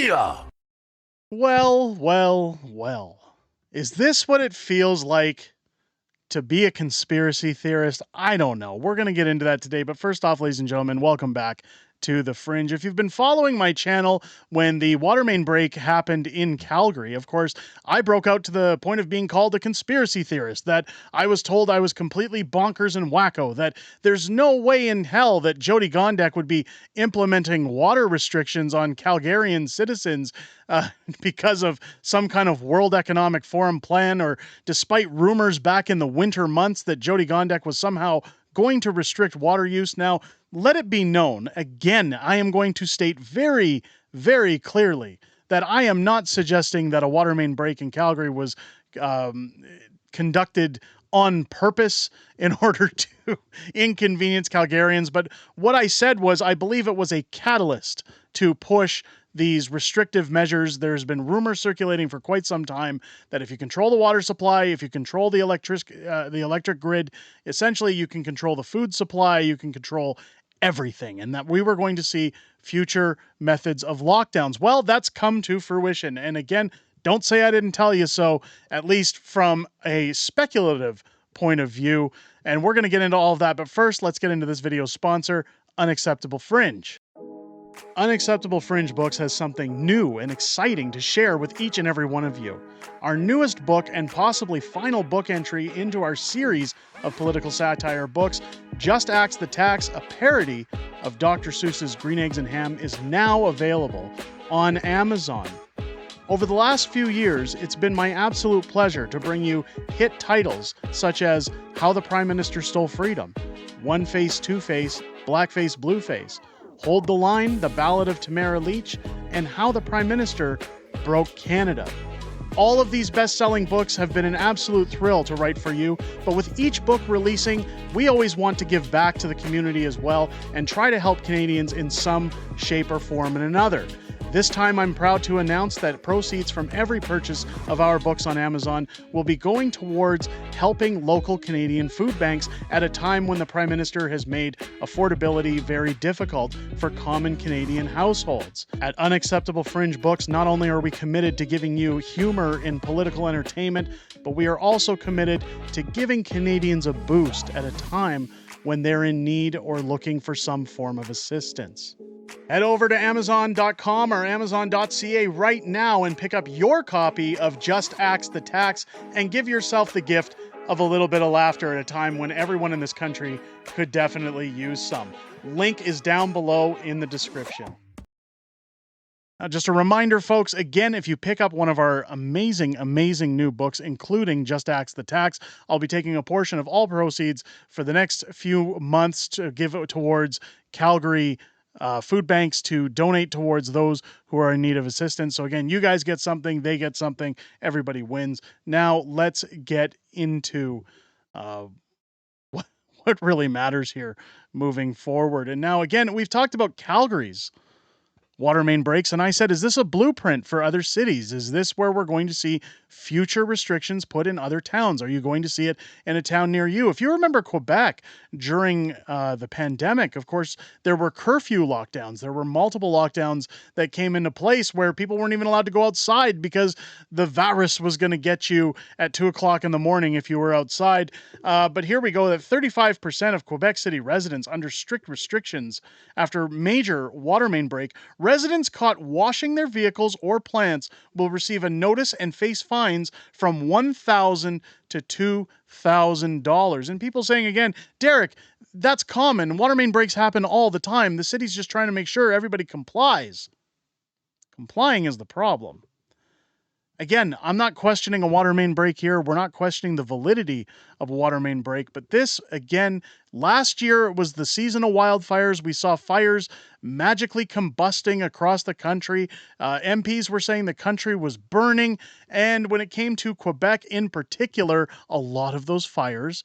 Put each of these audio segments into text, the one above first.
Crystia! Well, well, well. Is this what it feels like to be a conspiracy theorist? I don't know. We're going to get into that today. But first off, ladies and gentlemen, welcome back to The Fringe. If you've been following my channel when the water main break happened in Calgary, of course, I broke out to the point of being called a conspiracy theorist, that I was told I was completely bonkers and wacko, that there's no way in hell that Jyoti Gondek would be implementing water restrictions on Calgarian citizens because of some kind of World Economic Forum plan, or despite rumors back in the winter months that Jyoti Gondek was somehow going to restrict water use. Now, let it be known, again, I am going to state very, very clearly that I am not suggesting that a water main break in Calgary was conducted on purpose in order to inconvenience Calgarians. But what I said was, I believe it was a catalyst to push these restrictive measures. There's been rumors circulating for quite some time that if you control the water supply, if you control the electric grid, essentially you can control the food supply, you can control everything, and that we were going to see future methods of lockdowns. Well, that's come to fruition. And again, don't say I didn't tell you so, at least from a speculative point of view. And we're going to get into all of that. But first, let's get into this video's sponsor, Unacceptable Fringe. Unacceptable Fringe Books has something new and exciting to share with each and every one of you. Our newest book and possibly final book entry into our series of political satire books, Just Axe the Tax, a parody of Dr. Seuss's Green Eggs and Ham, is now available on Amazon. Over the last few years, it's been my absolute pleasure to bring you hit titles such as How the Prime Minister Stole Freedom, One Face, Two Face, Blackface, Blueface, Hold the Line, The Ballad of Tamara Leach, and How the Prime Minister Broke Canada. All of these best-selling books have been an absolute thrill to write for you, but with each book releasing, we always want to give back to the community as well and try to help Canadians in some shape or form and another. This time, I'm proud to announce that proceeds from every purchase of our books on Amazon will be going towards helping local Canadian food banks at a time when the Prime Minister has made affordability very difficult for common Canadian households. At Unacceptable Fringe Books, not only are we committed to giving you humor in political entertainment, but we are also committed to giving Canadians a boost at a time when they're in need or looking for some form of assistance. Head over to Amazon.com or Amazon.ca right now and pick up your copy of Just Axe the Tax and give yourself the gift of a little bit of laughter at a time when everyone in this country could definitely use some. Link is down below in the description. Now, just a reminder, folks, again, if you pick up one of our amazing new books, including Just Axe the Tax, I'll be taking a portion of all proceeds for the next few months to give it towards Calgary food banks, to donate towards those who are in need of assistance. So again, you guys get something, they get something, everybody wins. Now let's get into what really matters here moving forward. And now again, we've talked about Calgary's water main breaks, and I said, is this a blueprint for other cities? Is this where we're going to see future restrictions put in other towns? Are you going to see it in a town near you? If you remember Quebec during the pandemic, of course, there were curfew lockdowns. There were multiple lockdowns that came into place where people weren't even allowed to go outside because the virus was going to get you at 2 o'clock in the morning if you were outside. But here we go, that 35% of Quebec City residents under strict restrictions after major water main break. Residents caught washing their vehicles or plants will receive a notice and face fines from $1,000 to $2,000. And people saying again, Derek, that's common. Water main breaks happen all the time. The city's just trying to make sure everybody complies. Complying is the problem. Again, I'm not questioning a water main break here. We're not questioning the validity of a water main break. But this, again, last year was the season of wildfires. We saw fires magically combusting across the country. MPs were saying the country was burning. And when it came to Quebec in particular, a lot of those fires,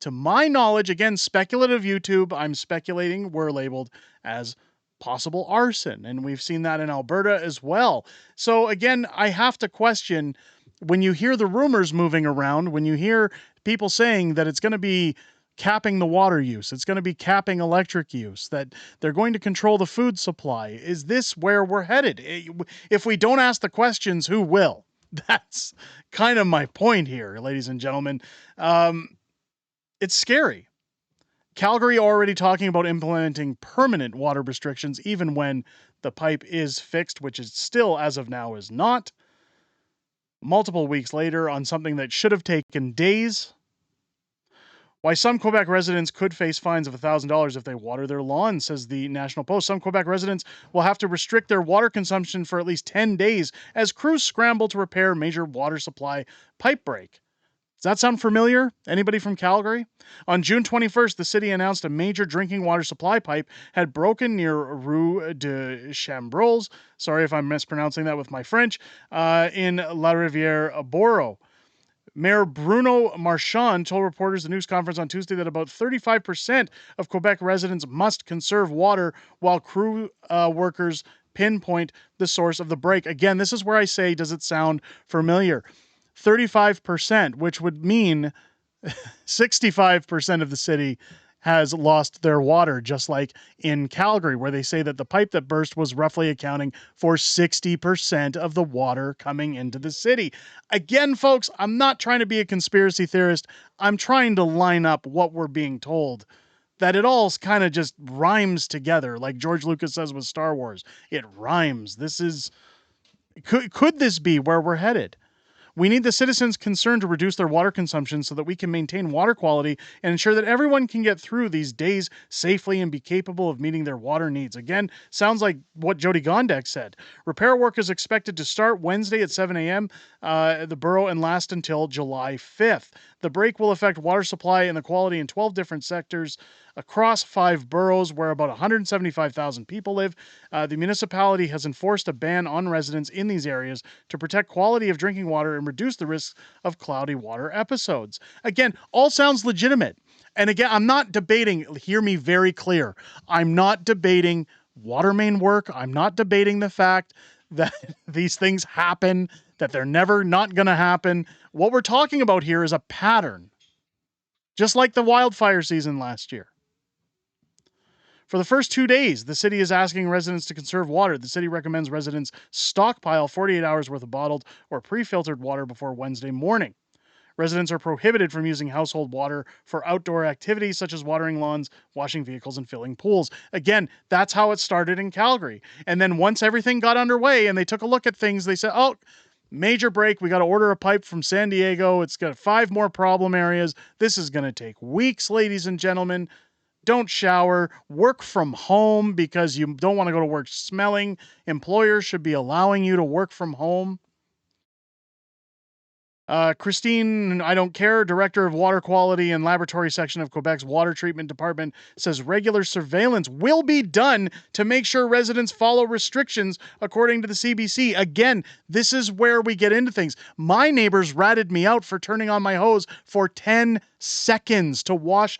to my knowledge, again, speculative YouTube, I'm speculating, were labeled as possible arson, and we've seen that in Alberta as well. So again, I have to question, when you hear the rumors moving around, when you hear people saying that it's going to be capping the water use. It's going to be capping electric use, that they're going to control the food supply. Is this where we're headed? If we don't ask the questions, who will? That's kind of my point here, ladies and gentlemen. It's scary. Calgary already talking about implementing permanent water restrictions, even when the pipe is fixed, which is still, as of now, is not. Multiple weeks later on something that should have taken days. Why some Quebec residents could face fines of $1,000 if they water their lawn, says the National Post. Some Quebec residents will have to restrict their water consumption for at least 10 days as crews scramble to repair major water supply pipe break. Does that sound familiar? Anybody from Calgary? On June 21st, the city announced a major drinking water supply pipe had broken near Rue de Chambrols. Sorry if I'm mispronouncing that with my French. In La Rivière Borough. Mayor Bruno Marchand told reporters at the news conference on Tuesday that about 35% of Quebec residents must conserve water while crew workers pinpoint the source of the break. Again, this is where I say, does it sound familiar? 35%, which would mean 65% of the city has lost their water, just like in Calgary, where they say that the pipe that burst was roughly accounting for 60% of the water coming into the city. Again, folks, I'm not trying to be a conspiracy theorist. I'm trying to line up what we're being told, that it all kind of just rhymes together, like George Lucas says with Star Wars. It rhymes. Could this be where we're headed? We need the citizens concerned to reduce their water consumption so that we can maintain water quality and ensure that everyone can get through these days safely and be capable of meeting their water needs. Again, sounds like what Jody Gondek said. Repair work is expected to start Wednesday at 7 a.m. At the borough and last until July 5th. The break will affect water supply and the quality in 12 different sectors across 5 boroughs where about 175,000 people live. The municipality has enforced a ban on residents in these areas to protect quality of drinking water and reduce the risk of cloudy water episodes. Again, all sounds legitimate. And again, I'm not debating, hear me very clear, I'm not debating water main work. I'm not debating the fact that these things happen, that they're never not going to happen. What we're talking about here is a pattern, just like the wildfire season last year. For the first 2 days, the city is asking residents to conserve water. The city recommends residents stockpile 48 hours worth of bottled or pre-filtered water before Wednesday morning. Residents are prohibited from using household water for outdoor activities such as watering lawns, washing vehicles, and filling pools. Again, that's how it started in Calgary. And then once everything got underway and they took a look at things, they said, oh, major break. We got to order a pipe from San Diego. It's got 5 more problem areas. This is going to take weeks, ladies and gentlemen. Don't shower. Work from home because you don't want to go to work smelling. Employers should be allowing you to work from home. Christine, I don't care, director of water quality and laboratory section of Quebec's water treatment department, says regular surveillance will be done to make sure residents follow restrictions according to the CBC. Again, this is where we get into things. My neighbors ratted me out for turning on my hose for 10 seconds to wash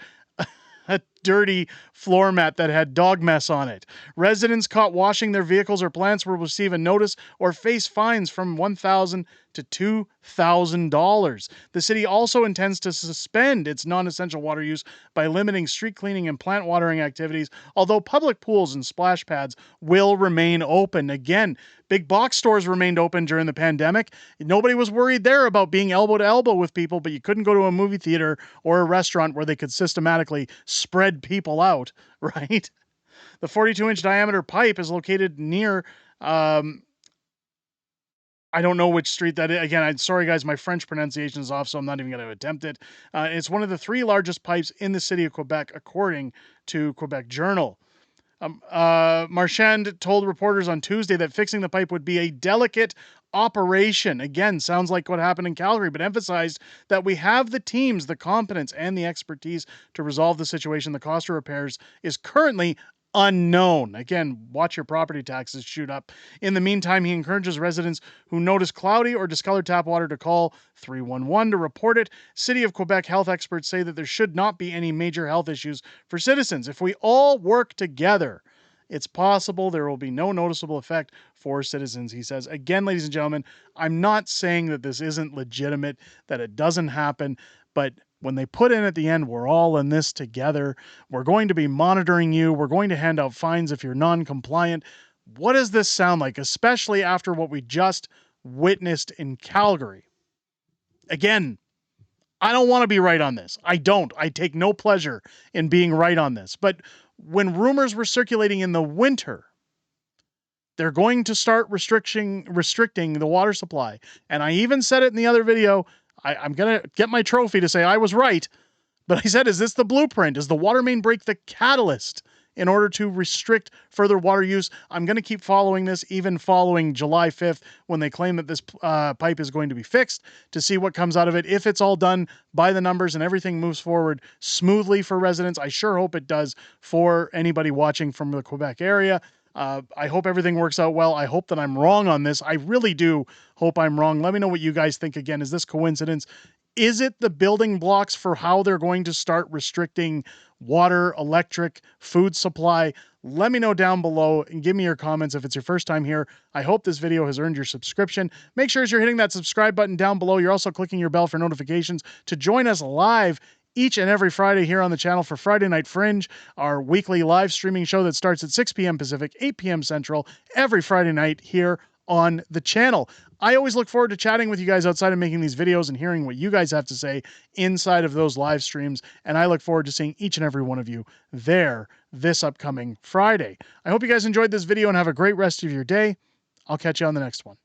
a dirty floor mat that had dog mess on it. Residents caught washing their vehicles or plants will receive a notice or face fines from $1,000 to $2,000. The city also intends to suspend its non-essential water use by limiting street cleaning and plant watering activities, although public pools and splash pads will remain open. Again, big box stores remained open during the pandemic. Nobody was worried there about being elbow to elbow with people, but you couldn't go to a movie theater or a restaurant where they could systematically spread people out, right? The 42-inch diameter pipe is located near, I don't know which street that is. Again, I'm sorry, guys, my French pronunciation is off, so I'm not even going to attempt it. It's one of the 3 largest pipes in the city of Quebec, according to Quebec Journal. Marchand told reporters on Tuesday that fixing the pipe would be a delicate operation. Again, sounds like what happened in Calgary, but emphasized that we have the teams, the competence, and the expertise to resolve the situation. The cost of repairs is currently unknown. Again, watch your property taxes shoot up. In the meantime, he encourages residents who notice cloudy or discolored tap water to call 311 to report it. City of Quebec health experts say that there should not be any major health issues for citizens. If we all work together, it's possible there will be no noticeable effect for citizens, he says. Again, ladies and gentlemen, I'm not saying that this isn't legitimate, that it doesn't happen, but when they put in at the end, we're all in this together. We're going to be monitoring you. We're going to hand out fines if you're non-compliant. What does this sound like, especially after what we just witnessed in Calgary? Again, I don't want to be right on this. I don't. I take no pleasure in being right on this. But when rumors were circulating in the winter, they're going to start restricting the water supply. And I even said it in the other video. I'm going to get my trophy to say I was right. But I said, is this the blueprint? Is the water main break the catalyst in order to restrict further water use? I'm going to keep following this, even following July 5th when they claim that this pipe is going to be fixed, to see what comes out of it. If it's all done by the numbers and everything moves forward smoothly for residents, I sure hope it does for anybody watching from the Quebec area. I hope everything works out well. I hope that I'm wrong on this. I really do hope I'm wrong. Let me know what you guys think. Again, is this coincidence? Is it the building blocks for how they're going to start restricting water, electric, food supply? Let me know down below and give me your comments if it's your first time here. I hope this video has earned your subscription. Make sure as you're hitting that subscribe button down below, you're also clicking your bell for notifications to join us live each and every Friday here on the channel for Friday Night Fringe, our weekly live streaming show that starts at 6 p.m. Pacific, 8 p.m. Central, every Friday night here on the channel. I always look forward to chatting with you guys outside of making these videos and hearing what you guys have to say inside of those live streams, and I look forward to seeing each and every one of you there this upcoming Friday. I hope you guys enjoyed this video and have a great rest of your day. I'll catch you on the next one.